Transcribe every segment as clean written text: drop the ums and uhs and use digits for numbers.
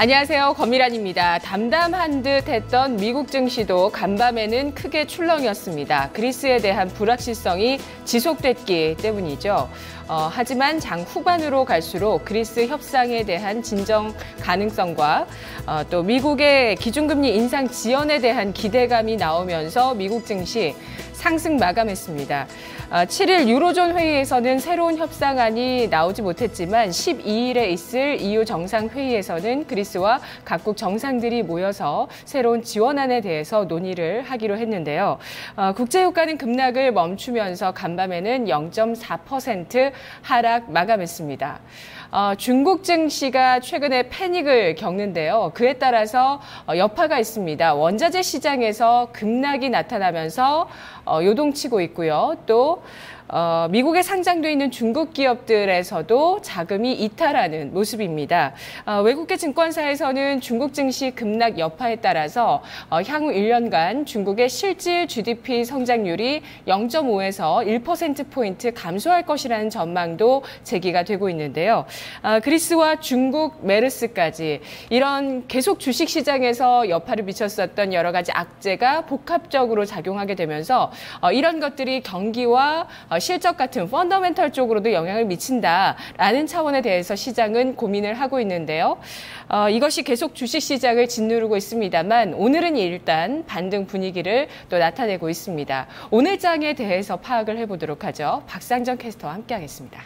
안녕하세요. 권미란입니다. 담담한 듯 했던 미국 증시도 간밤에는 크게 출렁이었습니다. 그리스에 대한 불확실성이 지속됐기 때문이죠. 하지만 장 후반으로 갈수록 그리스 협상에 대한 진정 가능성과 또 미국의 기준금리 인상 지연에 대한 기대감이 나오면서 미국 증시 상승 마감했습니다. 7일 유로존 회의에서는 새로운 협상안이 나오지 못했지만 12일에 있을 EU 정상회의에서는 그리스와 각국 정상들이 모여서 새로운 지원안에 대해서 논의를 하기로 했는데요. 국제유가는 급락을 멈추면서 간밤에는 0.4% 하락 마감했습니다. 중국 증시가 최근에 패닉을 겪는데요. 그에 따라서 여파가 있습니다. 원자재 시장에서 급락이 나타나면서 요동치고 있고요. 또 미국에 상장돼 있는 중국 기업들에서도 자금이 이탈하는 모습입니다. 외국계 증권사에서는 중국 증시 급락 여파에 따라서 향후 1년간 중국의 실질 GDP 성장률이 0.5에서 1%포인트 감소할 것이라는 전망도 제기가 되고 있는데요. 그리스와 중국 메르스까지 이런 계속 주식시장에서 여파를 미쳤었던 여러 가지 악재가 복합적으로 작용하게 되면서 이런 것들이 경기와 실적 같은 펀더멘털 쪽으로도 영향을 미친다라는 차원에 대해서 시장은 고민을 하고 있는데요. 이것이 계속 주식시장을 짓누르고 있습니다만 오늘은 일단 반등 분위기를 또 나타내고 있습니다. 오늘 장에 대해서 파악을 해보도록 하죠. 박상정 캐스터와 함께하겠습니다.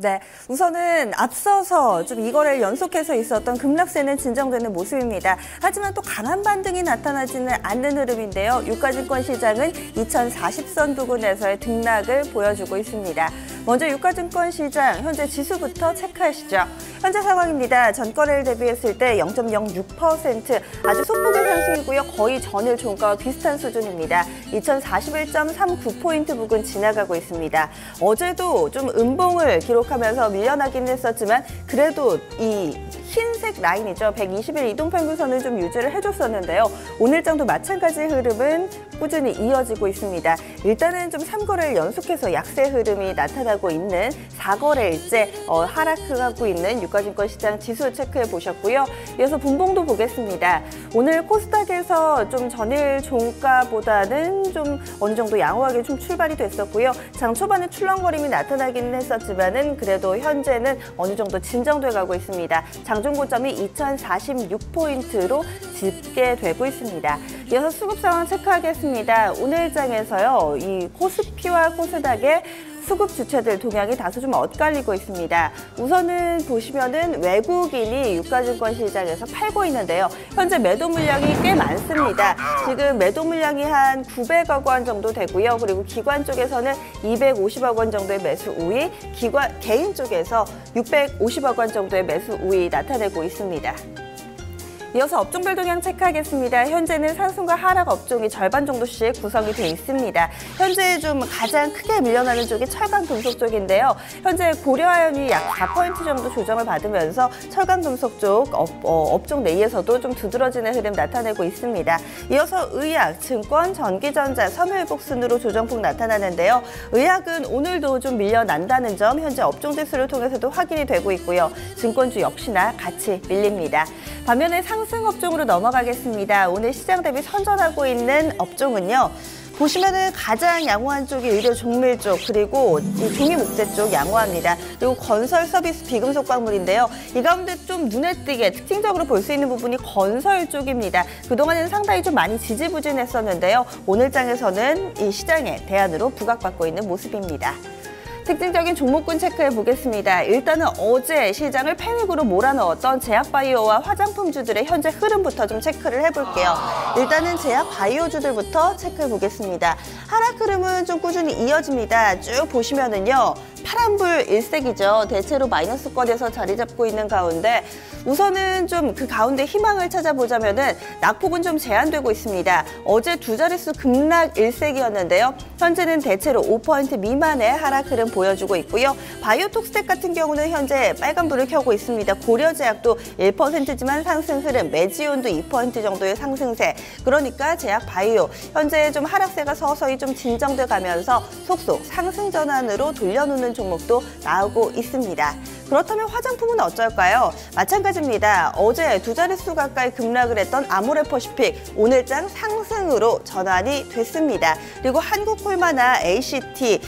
네, 우선은 앞서서 좀 이 거래를 연속해서 있었던 급락세는 진정되는 모습입니다. 하지만 또 강한 반등이 나타나지는 않는 흐름인데요. 유가증권 시장은 2040선 부근에서의 등락을 보여주고 있습니다. 먼저 유가증권 시장 현재 지수부터 체크하시죠. 현재 상황입니다. 전거래를 대비했을 때 0.06% 아주 소폭의 상승이고요. 거의 전일 종가와 비슷한 수준입니다. 2041.39포인트 부근 지나가고 있습니다. 어제도 좀 음봉을 기록하면서 밀려나긴 했었지만 그래도 이 흰색 라인이죠. 120일 이동평균선을 좀 유지를 해줬었는데요. 오늘장도 마찬가지 흐름은 꾸준히 이어지고 있습니다. 일단은 좀 3거래를 연속해서 약세 흐름이 나타나고 있는 4거래일째 하락하고 있는 유가증권 시장 지수 체크해 보셨고요. 이어서 분봉도 보겠습니다. 오늘 코스닥에서 좀 전일 종가보다는 좀 어느 정도 양호하게 좀 출발이 됐었고요. 장 초반에 출렁거림이 나타나기는 했었지만은 그래도 현재는 어느 정도 진정돼 가고 있습니다. 장중 고점이 2046포인트로 집계되고 있습니다. 이어서 수급 상황 체크하겠습니다. 오늘 장에서요. 이 코스피와 코스닥의 수급 주체들 동향이 다소 좀 엇갈리고 있습니다. 우선은 보시면은 외국인이 유가증권 시장에서 팔고 있는데요. 현재 매도 물량이 꽤 많습니다. 지금 매도 물량이 한 900억 원 정도 되고요. 그리고 기관 쪽에서는 250억 원 정도의 매수 우위, 개인 쪽에서 650억 원 정도의 매수 우위 나타내고 있습니다. 이어서 업종별 동향 체크하겠습니다. 현재는 상승과 하락 업종이 절반 정도씩 구성이 되어 있습니다. 현재 좀 가장 크게 밀려나는 쪽이 철강 금속 쪽인데요. 현재 고려아연이 약 4% 정도 조정을 받으면서 철강 금속 쪽 업종 내에서도 좀 두드러지는 흐름 나타내고 있습니다. 이어서 의약, 증권, 전기전자, 섬유회복 순으로 조정폭 나타나는데요. 의약은 오늘도 좀 밀려난다는 점 현재 업종 지수를 통해서도 확인이 되고 있고요. 증권주 역시나 같이 밀립니다. 반면에 상승 업종으로 넘어가겠습니다. 오늘 시장 대비 선전하고 있는 업종은요. 보시면은 가장 양호한 쪽이 의료 종밀 쪽, 그리고 이 종이 목재 쪽 양호합니다. 그리고 건설 서비스 비금속 광물인데요. 이 가운데 좀 눈에 띄게 특징적으로 볼 수 있는 부분이 건설 쪽입니다. 그동안에는 상당히 좀 많이 지지부진했었는데요. 오늘 장에서는 이 시장의 대안으로 부각받고 있는 모습입니다. 특징적인 종목군 체크해 보겠습니다. 일단은 어제 시장을 패닉으로 몰아넣었던 제약바이오와 화장품주들의 현재 흐름부터 좀 체크를 해볼게요. 일단은 제약바이오주들부터 체크해 보겠습니다. 하락 흐름은 좀 꾸준히 이어집니다. 쭉 보시면은요. 파란불 일색이죠. 대체로 마이너스권에서 자리 잡고 있는 가운데 우선은 좀 그 가운데 희망을 찾아보자면은 낙폭은 좀 제한되고 있습니다. 어제 두 자릿수 급락 일색이었는데요. 현재는 대체로 5% 미만의 하락 흐름 보여주고 있고요. 바이오톡스텍 같은 경우는 현재 빨간불을 켜고 있습니다. 고려제약도 1%지만 상승 흐름, 메지온도 2% 정도의 상승세. 그러니까 제약 바이오 현재 좀 하락세가 서서히 좀 진정돼 가면서 속속 상승 전환으로 돌려놓는 종목도 나오고 있습니다. 그렇다면 화장품은 어쩔까요? 마찬가지입니다. 어제 두 자릿수 가까이 급락을 했던 아모레퍼시픽 오늘장 상승으로 전환이 됐습니다. 그리고 한국콜마나 ACT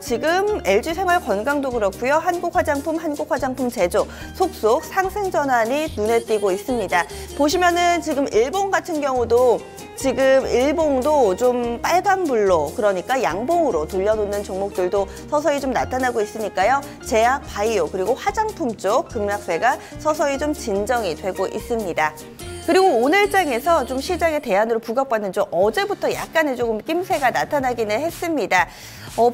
지금 LG생활건강도 그렇고요. 한국화장품 제조 속속 상승 전환이 눈에 띄고 있습니다. 보시면은 지금 일본 같은 경우도 지금 일봉도 좀 빨간불로 그러니까 양봉으로 돌려놓는 종목들도 서서히 좀 나타나고 있으니까요. 제약, 바이오 그리고 화장품 쪽 급락세가 서서히 좀 진정이 되고 있습니다. 그리고 오늘장에서 좀 시장의 대안으로 부각받는 좀 어제부터 약간의 조금 낌새가 나타나기는 했습니다.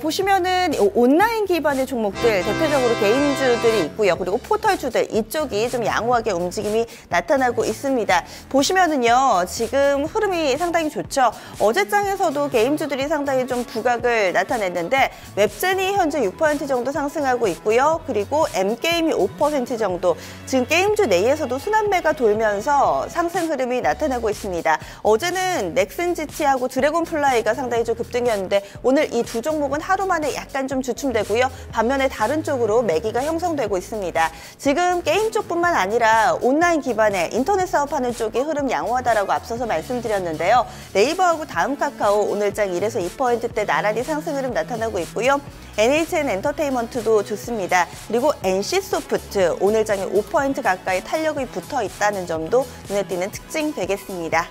보시면은 온라인 기반의 종목들 대표적으로 게임주들이 있고요. 그리고 포털주들 이쪽이 좀 양호하게 움직임이 나타나고 있습니다. 보시면은요 지금 흐름이 상당히 좋죠. 어제장에서도 게임주들이 상당히 좀 부각을 나타냈는데 웹젠이 현재 6% 정도 상승하고 있고요. 그리고 M게임이 5% 정도 지금 게임주 내에서도 순환매가 돌면서 상승 흐름이 나타나고 있습니다. 어제는 넥슨GT하고 드래곤플라이가 상당히 좀 급등이었는데 오늘 이 두 종목은 하루 만에 약간 좀 주춤되고요. 반면에 다른 쪽으로 매기가 형성되고 있습니다. 지금 게임 쪽뿐만 아니라 온라인 기반의 인터넷 사업하는 쪽이 흐름 양호하다라고 앞서서 말씀드렸는데요. 네이버하고 다음카카오 오늘장 1에서 2%대 나란히 상승 흐름 나타나고 있고요. NHN 엔터테인먼트도 좋습니다. 그리고 NC소프트 오늘장에 5% 가까이 탄력이 붙어 있다는 점도 눈에 띄는 특징 되겠습니다.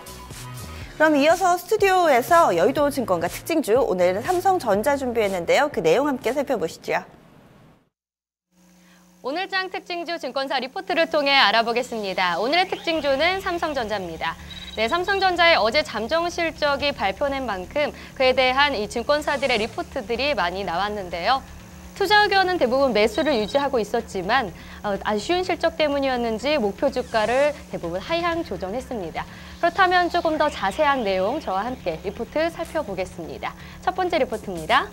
그럼 이어서 스튜디오에서 여의도 증권가 특징주 오늘은 삼성전자 준비했는데요. 그 내용 함께 살펴보시죠. 오늘장 특징주 증권사 리포트를 통해 알아보겠습니다. 오늘의 특징주는 삼성전자입니다. 네, 삼성전자의 어제 잠정 실적이 발표된 만큼 그에 대한 이 증권사들의 리포트들이 많이 나왔는데요. 투자 의견은 대부분 매수를 유지하고 있었지만 아쉬운 실적 때문이었는지 목표 주가를 대부분 하향 조정했습니다. 그렇다면 조금 더 자세한 내용 저와 함께 리포트 살펴보겠습니다. 첫 번째 리포트입니다.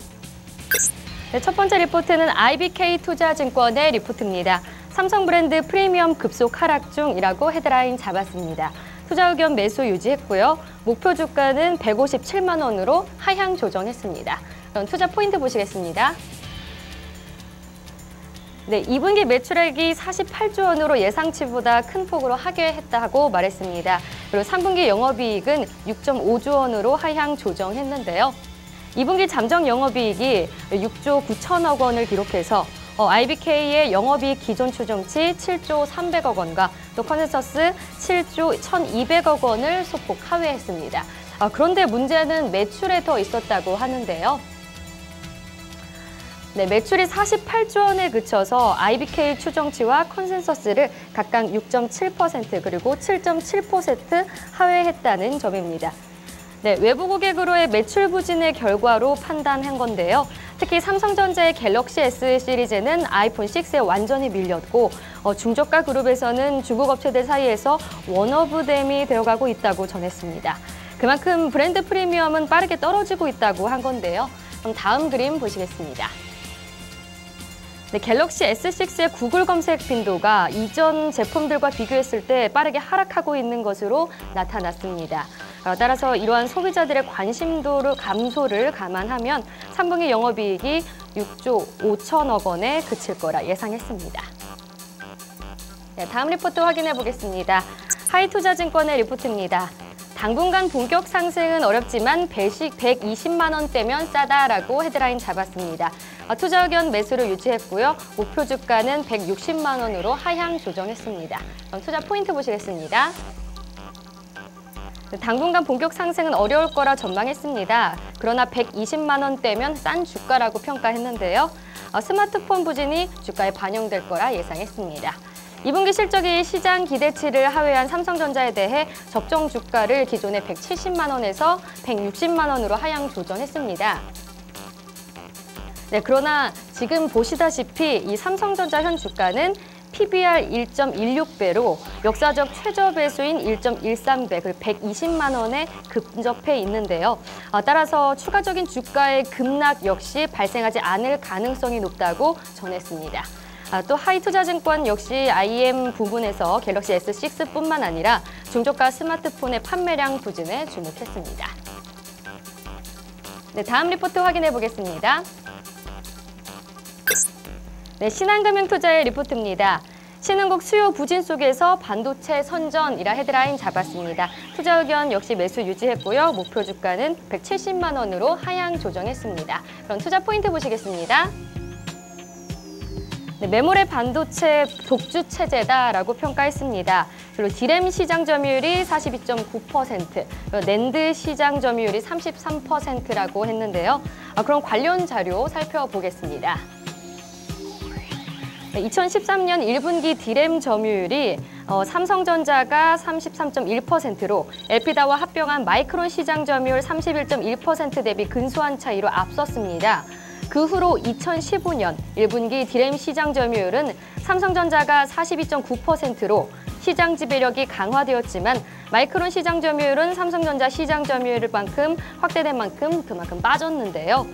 네, 첫 번째 리포트는 IBK투자증권의 리포트입니다. 삼성 브랜드 프리미엄 급속 하락 중이라고 헤드라인 잡았습니다. 투자 의견 매수 유지했고요. 목표 주가는 157만 원으로 하향 조정했습니다. 그럼 투자 포인트 보시겠습니다. 네, 2분기 매출액이 48조 원으로 예상치보다 큰 폭으로 하회했다고 말했습니다. 그리고 3분기 영업이익은 6.5조 원으로 하향 조정했는데요. 2분기 잠정 영업이익이 6조 9천억 원을 기록해서 IBK의 영업이익 기존 추정치 7조 300억 원과 또 컨센서스 7조 1,200억 원을 소폭 하회했습니다. 그런데 문제는 매출에 더 있었다고 하는데요. 네, 매출이 48조 원에 그쳐서 IBK 추정치와 컨센서스를 각각 6.7% 그리고 7.7% 하회했다는 점입니다. 네, 외부 고객으로의 매출 부진의 결과로 판단한 건데요. 특히 삼성전자의 갤럭시 S 시리즈는 아이폰 6에 완전히 밀렸고 중저가 그룹에서는 중국 업체들 사이에서 원오브댐이 되어가고 있다고 전했습니다. 그만큼 브랜드 프리미엄은 빠르게 떨어지고 있다고 한 건데요. 그럼 다음 그림 보시겠습니다. 네, 갤럭시 S6의 구글 검색 빈도가 이전 제품들과 비교했을 때 빠르게 하락하고 있는 것으로 나타났습니다. 따라서 이러한 소비자들의 관심도를 감소를 감안하면 3분기 영업이익이 6조 5천억 원에 그칠 거라 예상했습니다. 네, 다음 리포트 확인해 보겠습니다. 하이투자증권의 리포트입니다. 당분간 본격 상승은 어렵지만 배식 120만 원대면 싸다라고 헤드라인 잡았습니다. 투자 의견 매수를 유지했고요. 목표 주가는 160만 원으로 하향 조정했습니다. 그럼 투자 포인트 보시겠습니다. 당분간 본격 상승은 어려울 거라 전망했습니다. 그러나 120만 원대면 싼 주가라고 평가했는데요. 스마트폰 부진이 주가에 반영될 거라 예상했습니다. 2분기 실적이 시장 기대치를 하회한 삼성전자에 대해 적정 주가를 기존의 170만 원에서 160만 원으로 하향 조정했습니다. 네, 그러나 지금 보시다시피 이 삼성전자 현 주가는 PBR 1.16배로 역사적 최저 배수인 1.13배, 그리고 120만 원에 근접해 있는데요. 따라서 추가적인 주가의 급락 역시 발생하지 않을 가능성이 높다고 전했습니다. 또 하이투자증권 역시 IM 부분에서 갤럭시 S6뿐만 아니라 중저가 스마트폰의 판매량 부진에 주목했습니다. 네, 다음 리포트 확인해 보겠습니다. 네, 신한금융투자의 리포트입니다. 신흥국 수요 부진 속에서 반도체 선전이라 헤드라인 잡았습니다. 투자 의견 역시 매수 유지했고요. 목표 주가는 170만 원으로 하향 조정했습니다. 그럼 투자 포인트 보시겠습니다. 네, 메모리 반도체 독주 체제다라고 평가했습니다. 그리고 디램 시장 점유율이 42.9%, 낸드 시장 점유율이 33%라고 했는데요. 그럼 관련 자료 살펴보겠습니다. 2013년 1분기 디램 점유율이 삼성전자가 33.1%로 엘피다와 합병한 마이크론 시장 점유율 31.1% 대비 근소한 차이로 앞섰습니다. 그 후로 2015년 1분기 디램 시장 점유율은 삼성전자가 42.9%로 시장 지배력이 강화되었지만 마이크론 시장 점유율은 삼성전자 시장 점유율만큼 확대된 만큼 그만큼 빠졌는데요.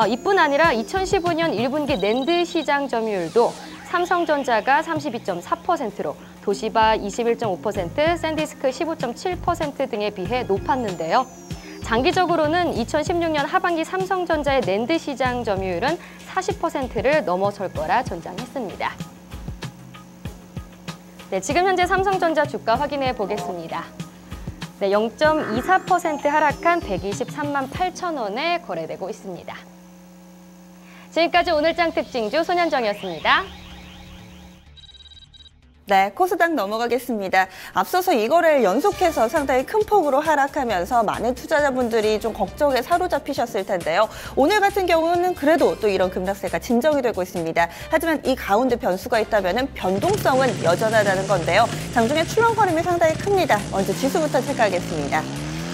이뿐 아니라 2015년 1분기 낸드 시장 점유율도 삼성전자가 32.4%로 도시바 21.5%, 샌디스크 15.7% 등에 비해 높았는데요. 장기적으로는 2016년 하반기 삼성전자의 낸드 시장 점유율은 40%를 넘어설 거라 전망했습니다. 네, 지금 현재 삼성전자 주가 확인해 보겠습니다. 네, 0.24% 하락한 123만 8천 원에 거래되고 있습니다. 지금까지 오늘장 특징주 손현정이었습니다. 네, 코스닥 넘어가겠습니다. 앞서서 이 거래를 연속해서 상당히 큰 폭으로 하락하면서 많은 투자자분들이 좀 걱정에 사로잡히셨을 텐데요. 오늘 같은 경우는 그래도 또 이런 급락세가 진정이 되고 있습니다. 하지만 이 가운데 변수가 있다면 변동성은 여전하다는 건데요. 장중에 출렁거림이 상당히 큽니다. 먼저 지수부터 체크하겠습니다.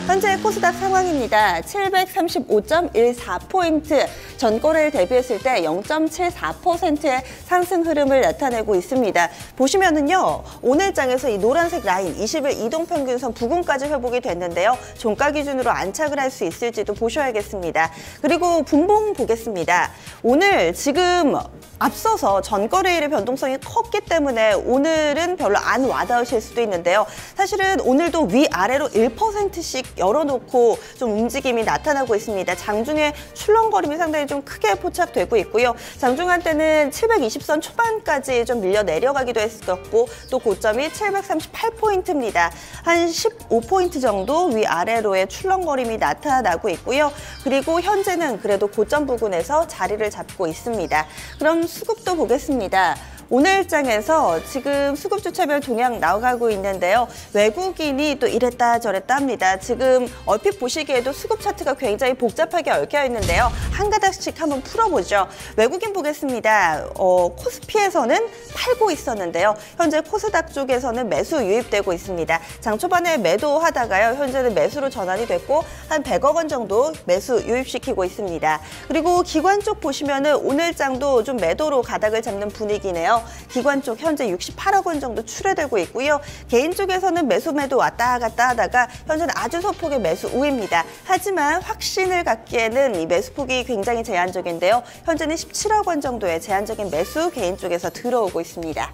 현재 코스닥 상황입니다. 735.14포인트, 전거래를 대비했을 때 0.74%의 상승 흐름을 나타내고 있습니다. 보시면은요, 오늘장에서 이 노란색 라인 20일 이동평균선 부근까지 회복이 됐는데요. 종가 기준으로 안착을 할 수 있을지도 보셔야겠습니다. 그리고 분봉 보겠습니다. 오늘 지금 앞서서 전거래일의 변동성이 컸기 때문에 오늘은 별로 안 와닿으실 수도 있는데요. 사실은 오늘도 위아래로 1%씩 열어놓고 좀 움직임이 나타나고 있습니다. 장중에 출렁거림이 상당히 좀 크게 포착되고 있고요. 장중한 때는 720선 초반까지 좀 밀려 내려가기도 했었고 또 고점이 738포인트입니다. 한 15포인트 정도 위아래로의 출렁거림이 나타나고 있고요. 그리고 현재는 그래도 고점 부근에서 자리를 잡고 있습니다. 그럼 수급도 보겠습니다. 오늘장에서 지금 수급주차별 동향 나가고 있는데요. 외국인이 또 이랬다 저랬다 합니다. 지금 얼핏 보시기에도 수급 차트가 굉장히 복잡하게 얽혀 있는데요. 한 가닥씩 한번 풀어보죠. 외국인 보겠습니다. 코스피에서는 팔고 있었는데요. 현재 코스닥 쪽에서는 매수 유입되고 있습니다. 장 초반에 매도하다가요. 현재는 매수로 전환이 됐고 한 100억 원 정도 매수 유입시키고 있습니다. 그리고 기관 쪽 보시면은 오늘장도 좀 매도로 가닥을 잡는 분위기네요. 기관 쪽 현재 68억 원 정도 출회되고 있고요. 개인 쪽에서는 매수 매도 왔다 갔다 하다가 현재는 아주 소폭의 매수 우입니다. 하지만 확신을 갖기에는 이 매수폭이 굉장히 제한적인데요. 현재는 17억 원 정도의 제한적인 매수 개인 쪽에서 들어오고 있습니다.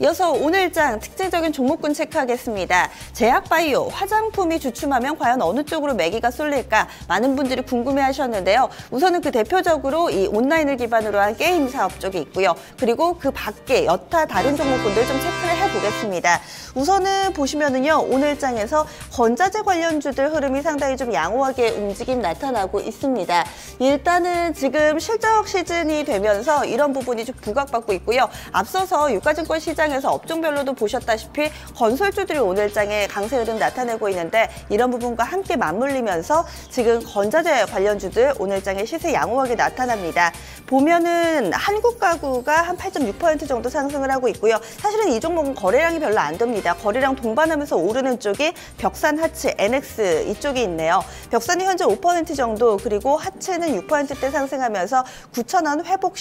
이어서 오늘장 특징적인 종목군 체크하겠습니다. 제약바이오, 화장품이 주춤하면 과연 어느 쪽으로 매기가 쏠릴까 많은 분들이 궁금해하셨는데요. 우선은 그 대표적으로 이 온라인을 기반으로 한 게임 사업 쪽이 있고요. 그리고 그 밖에 여타 다른 종목군들 좀 체크를 해보겠습니다. 우선은 보시면은요, 오늘장에서 건자재 관련주들 흐름이 상당히 좀 양호하게 움직임 나타나고 있습니다. 일단은 지금 실적 시즌이 되면서 이런 부분이 좀 부각받고 있고요. 앞서서 유가증권 시장 에서 업종별로도 보셨다시피 건설주들이 오늘장에 강세 흐름 나타내고 있는데 이런 부분과 함께 맞물리면서 지금 건자재 관련주들 오늘장에 시세 양호하게 나타납니다. 보면은 한국 가구가 한 8.6% 정도 상승을 하고 있고요. 사실은 이 종목은 거래량이 별로 안 됩니다. 거래량 동반하면서 오르는 쪽이 벽산, 하츠, NX 이쪽이 있네요. 벽산이 현재 5% 정도 그리고 하츠는 6%대 상승하면서 9,000원 회복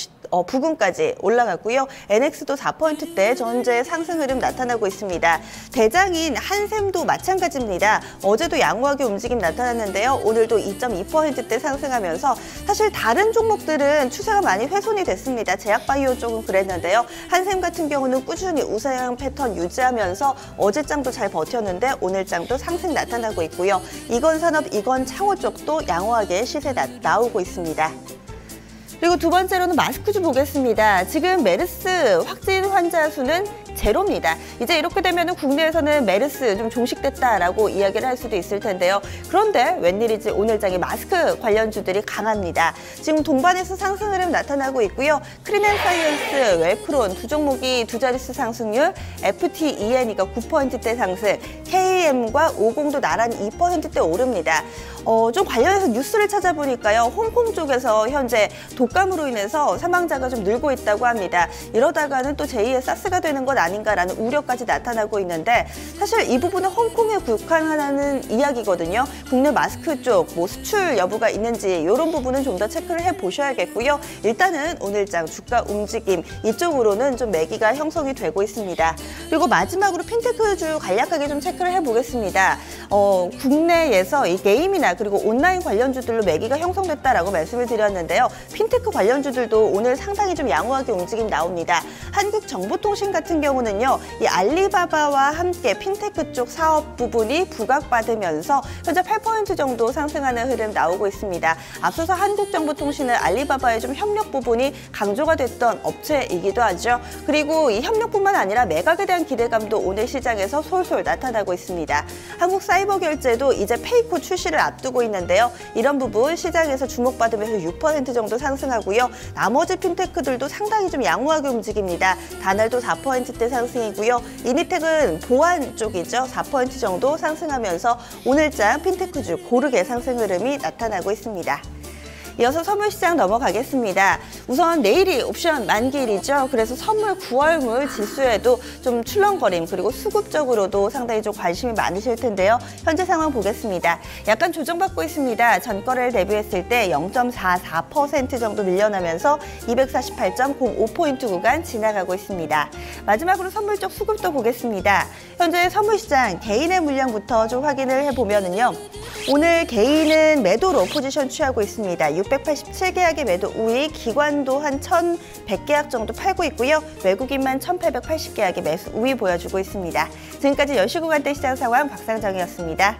부근까지 올라갔고요. NX도 4%대 전체 상승 흐름 나타나고 있습니다. 대장인 한샘도 마찬가지입니다. 어제도 양호하게 움직임 나타났는데요. 오늘도 2.2%대 상승하면서 사실 다른 종목들은 추세가 많이 훼손이 됐습니다. 제약바이오 쪽은 그랬는데요. 한샘 같은 경우는 꾸준히 우상 패턴 유지하면서 어제장도 잘 버텼는데 오늘장도 상승 나타나고 있고요. 이건산업, 이건창호 쪽도 양호하게 시세 나오고 있습니다. 그리고 두 번째로는 마스크주 보겠습니다. 지금 메르스 확진 환자 수는 제로입니다. 이제 이렇게 되면 국내에서는 메르스 좀 종식됐다라고 이야기를 할 수도 있을 텐데요. 그런데 웬일이지 오늘장에 마스크 관련주들이 강합니다. 지금 동반해서 상승 흐름 나타나고 있고요. 크린앤사이언스, 웰크론 두 종목이 두 자릿수 상승률, FTEN이가 9%대 상승, KM과 50도 나란히 2%대 오릅니다. 좀 관련해서 뉴스를 찾아보니까요. 홍콩 쪽에서 현재 독감으로 인해서 사망자가 좀 늘고 있다고 합니다. 이러다가는 또 제2의 사스가 되는 것 아닌가라는 우려까지 나타나고 있는데 사실 이 부분은 홍콩에 국한하는 이야기거든요. 국내 마스크 쪽 뭐 수출 여부가 있는지 이런 부분은 좀 더 체크를 해보셔야겠고요. 일단은 오늘장 주가 움직임 이쪽으로는 좀 매기가 형성이 되고 있습니다. 그리고 마지막으로 핀테크주 간략하게 좀 체크를 해보겠습니다. 국내에서 이 게임이나 그리고 온라인 관련주들로 매기가 형성됐다라고 말씀을 드렸는데요. 핀테크 관련주들도 오늘 상당히 좀 양호하게 움직임 나옵니다. 한국정보통신 같은 경우는요. 이 알리바바와 함께 핀테크 쪽 사업 부분이 부각받으면서 현재 8% 정도 상승하는 흐름 나오고 있습니다. 앞서서 한국정보통신은 알리바바의 좀 협력 부분이 강조가 됐던 업체이기도 하죠. 그리고 이 협력뿐만 아니라 매각에 대한 기대감도 오늘 시장에서 솔솔 나타나고 있습니다. 한국사이버결제도 이제 페이코 출시를 앞두고 있는데요. 이런 부분 시장에서 주목받으면서 6% 정도 상승하고요. 나머지 핀테크들도 상당히 좀 양호하게 움직입니다. 다날도 4%대 상승이고요. 이니텍은 보안 쪽이죠. 4% 정도 상승하면서 오늘장 핀테크주 고르게 상승 흐름이 나타나고 있습니다. 이어서 선물시장 넘어가겠습니다. 우선 내일이 옵션 만기일이죠. 그래서 선물 9월물 지수에도 좀 출렁거림 그리고 수급적으로도 상당히 좀 관심이 많으실 텐데요. 현재 상황 보겠습니다. 약간 조정받고 있습니다. 전거래를 대비했을 때 0.44% 정도 밀려나면서 248.05포인트 구간 지나가고 있습니다. 마지막으로 선물 쪽 수급도 보겠습니다. 현재 선물시장 개인의 물량부터 좀 확인을 해보면은요. 오늘 개인은 매도로 포지션 취하고 있습니다. 687계약의 매도 우위, 기관도 한 1,100계약 정도 팔고 있고요. 외국인만 1,880계약의 매수 우위 보여주고 있습니다. 지금까지 10시 구간대 시장 상황 박상정이었습니다.